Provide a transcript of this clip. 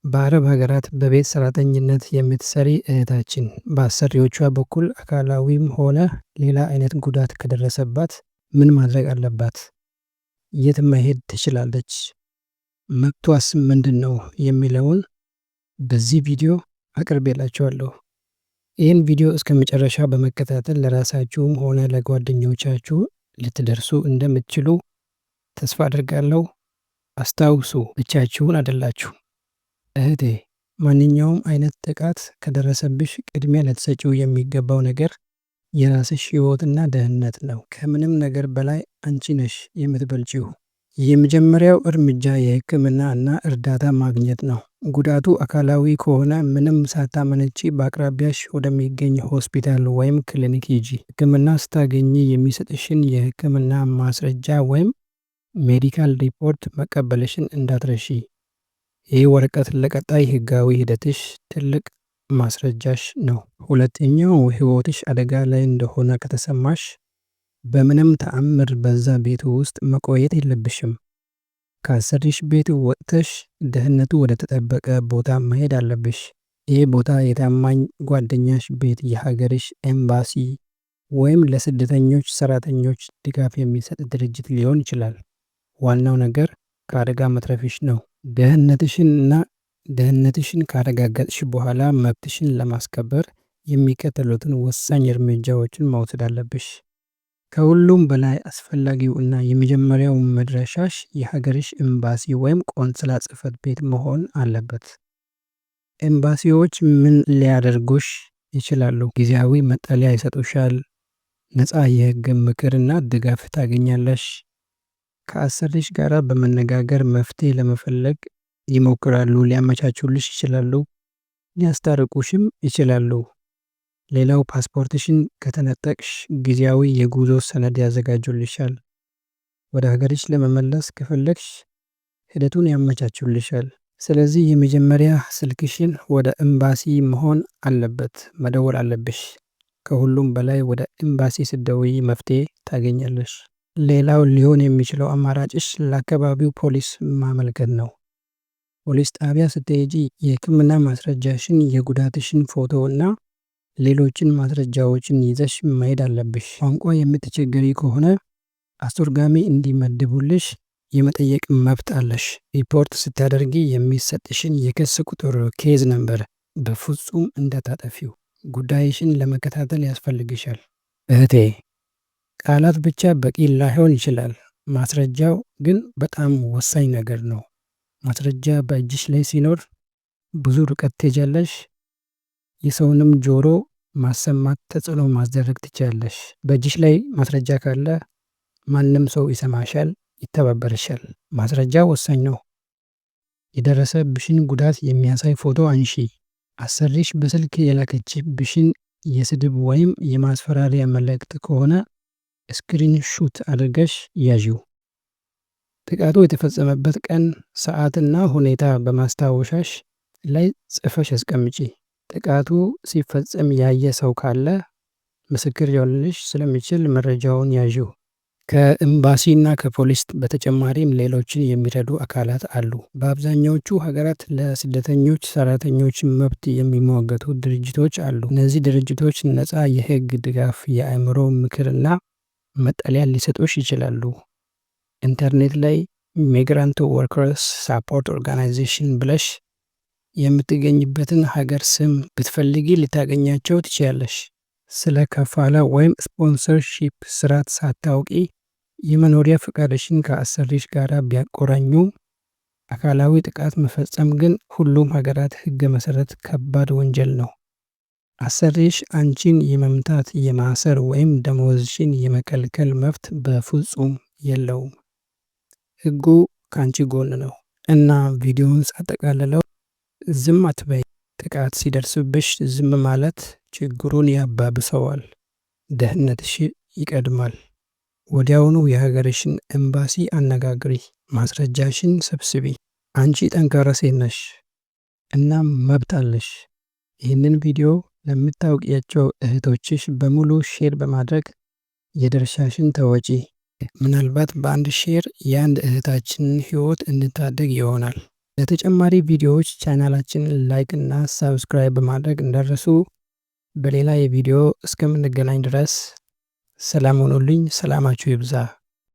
በአረብ ሀገራት በቤት ሰራተኝነት የምትሰሪ እህታችን በአሰሪዎቿ በኩል አካላዊም ሆነ ሌላ አይነት ጉዳት ከደረሰባት ምን ማድረግ አለባት? የት መሄድ ትችላለች? መብቷስ ምንድነው? የሚለውን በዚህ ቪዲዮ አቅርቤላችኋለሁ። ይህን ቪዲዮ እስከመጨረሻ በመከታተል ለራሳችሁም ሆነ ለጓደኞቻችሁ ልትደርሱ እንደምትችሉ ተስፋ አድርጋለሁ። አስታውሱ፣ ብቻችሁን አይደላችሁ። እህቴ፣ ማንኛውም አይነት ጥቃት ከደረሰብሽ ቅድሚያ ልትሰጪው የሚገባው ነገር የራስሽ ህይወትና ደህንነት ነው። ከምንም ነገር በላይ አንቺ ነሽ የምትበልጪው። የመጀመሪያው እርምጃ የህክምና እና እርዳታ ማግኘት ነው። ጉዳቱ አካላዊ ከሆነ ምንም ሳታመነቺ በአቅራቢያሽ ወደሚገኝ ሆስፒታል ወይም ክሊኒክ ሂጂ። ህክምና ስታገኚ የሚሰጥሽን የህክምና ማስረጃ ወይም ሜዲካል ሪፖርት መቀበልሽን እንዳትረሺ። ይህ ወረቀት ለቀጣይ ህጋዊ ሂደትሽ ትልቅ ማስረጃሽ ነው። ሁለተኛው ህይወትሽ አደጋ ላይ እንደሆነ ከተሰማሽ በምንም ተአምር በዛ ቤት ውስጥ መቆየት የለብሽም። ከአሰሪሽ ቤት ወጥተሽ ደህንነቱ ወደ ተጠበቀ ቦታ መሄድ አለብሽ። ይህ ቦታ የታማኝ ጓደኛሽ ቤት፣ የሀገርሽ ኤምባሲ ወይም ለስደተኞች ሰራተኞች ድጋፍ የሚሰጥ ድርጅት ሊሆን ይችላል። ዋናው ነገር ከአደጋ መትረፍሽ ነው። ደህንነትሽን ካረጋገጥሽ በኋላ መብትሽን ለማስከበር የሚከተሉትን ወሳኝ እርምጃዎችን መውሰድ አለብሽ። ከሁሉም በላይ አስፈላጊው እና የመጀመሪያው መድረሻሽ የሀገርሽ ኤምባሲ ወይም ቆንስላ ጽሕፈት ቤት መሆን አለበት። ኤምባሲዎች ምን ሊያደርጉሽ ይችላሉ? ጊዜያዊ መጠለያ ይሰጡሻል። ነፃ የህግ ምክርና ድጋፍ ታገኛለሽ። ከአሰሪሽ ጋር በመነጋገር መፍትሄ ለመፈለግ ይሞክራሉ። ሊያመቻቹልሽ ይችላሉ፣ ሊያስታርቁሽም ይችላሉ። ሌላው ፓስፖርትሽን ከተነጠቅሽ ጊዜያዊ የጉዞ ሰነድ ያዘጋጁልሻል። ወደ ሀገርሽ ለመመለስ ከፈለግሽ ሂደቱን ያመቻቹልሻል። ስለዚህ የመጀመሪያ ስልክሽን ወደ ኤምባሲ መሆን አለበት፣ መደወል አለብሽ። ከሁሉም በላይ ወደ ኤምባሲ ስትደውይ መፍትሄ ታገኛለሽ። ሌላው ሊሆን የሚችለው አማራጭሽ ለአካባቢው ፖሊስ ማመልከት ነው። ፖሊስ ጣቢያ ስትሄጂ የህክምና ማስረጃሽን፣ የጉዳትሽን ፎቶ እና ሌሎችን ማስረጃዎችን ይዘሽ መሄድ አለብሽ። ቋንቋ የምትቸገሪ ከሆነ አስተርጓሚ እንዲመድቡልሽ የመጠየቅ መብት አለሽ። ሪፖርት ስታደርጊ የሚሰጥሽን የክስ ቁጥር ኬዝ ነምበር በፍጹም እንዳታጠፊው። ጉዳይሽን ለመከታተል ያስፈልግሻል። እህቴ፣ ቃላት ብቻ በቂ ላይሆን ይችላል። ማስረጃው ግን በጣም ወሳኝ ነገር ነው። ማስረጃ በእጅሽ ላይ ሲኖር ብዙ ርቀት ትሄጃለሽ። የሰውንም ጆሮ ማሰማት፣ ተጽዕኖ ማስደረግ ትችላለሽ። በእጅሽ ላይ ማስረጃ ካለ ማንም ሰው ይሰማሻል፣ ይተባበርሻል። ማስረጃ ወሳኝ ነው። የደረሰብሽን ጉዳት የሚያሳይ ፎቶ አንሺ። አሰሪሽ በስልክ የላከችብሽን የስድብ ወይም የማስፈራሪያ መልእክት ከሆነ ስክሪን ሹት አድርገሽ ያዢው። ጥቃቱ የተፈጸመበት ቀን፣ ሰዓትና ሁኔታ በማስታወሻሽ ላይ ጽፈሽ አስቀምጪ። ጥቃቱ ሲፈጸም ያየ ሰው ካለ ምስክር ሊሆንልሽ ስለሚችል መረጃውን ያዢው። ከኤምባሲና ከፖሊስ በተጨማሪም ሌሎችን የሚረዱ አካላት አሉ። በአብዛኛዎቹ ሀገራት ለስደተኞች ሰራተኞች መብት የሚሟገቱ ድርጅቶች አሉ። እነዚህ ድርጅቶች ነፃ የህግ ድጋፍ፣ የአእምሮ ምክርና መጠለያ ሊሰጡሽ ይችላሉ። ኢንተርኔት ላይ ሚግራንት ወርከርስ ሳፖርት ኦርጋናይዜሽን ብለሽ የምትገኝበትን ሀገር ስም ብትፈልጊ ልታገኛቸው ትችያለሽ። ስለ ከፋላ ወይም ስፖንሰርሺፕ ስርዓት ሳታውቂ የመኖሪያ ፈቃድሽን ከአሰሪሽ ጋር ቢያቆራኙ አካላዊ ጥቃት መፈጸም ግን ሁሉም ሀገራት ህግ መሰረት ከባድ ወንጀል ነው። አሰሪሽ አንቺን የመምታት፣ የማሰር ወይም ደመወዝሽን የመከልከል መብት በፍጹም የለውም። ህጉ ከአንቺ ጎን ነው። እና ቪዲዮውን ሳጠቃልለው ዝም አትበይ። ጥቃት ሲደርስብሽ ዝም ማለት ችግሩን ያባብሰዋል። ደህንነትሽ ይቀድማል። ወዲያውኑ የሀገርሽን ኤምባሲ አነጋግሪ። ማስረጃሽን ሰብስቢ። አንቺ ጠንካራ ሴት ነሽ እና መብት አለሽ። ይህንን ቪዲዮ ለምታውቂያቸው እህቶችሽ በሙሉ ሼር በማድረግ የድርሻሽን ተወጪ። ምናልባት በአንድ ሼር የአንድ እህታችንን ህይወት እንታደግ ይሆናል። ለተጨማሪ ቪዲዮዎች ቻናላችንን ላይክ እና ሰብስክራይብ በማድረግ እንዳትረሱ። በሌላ የቪዲዮ እስከምንገናኝ ድረስ ሰላም ሁኑልኝ። ሰላማችሁ ይብዛ።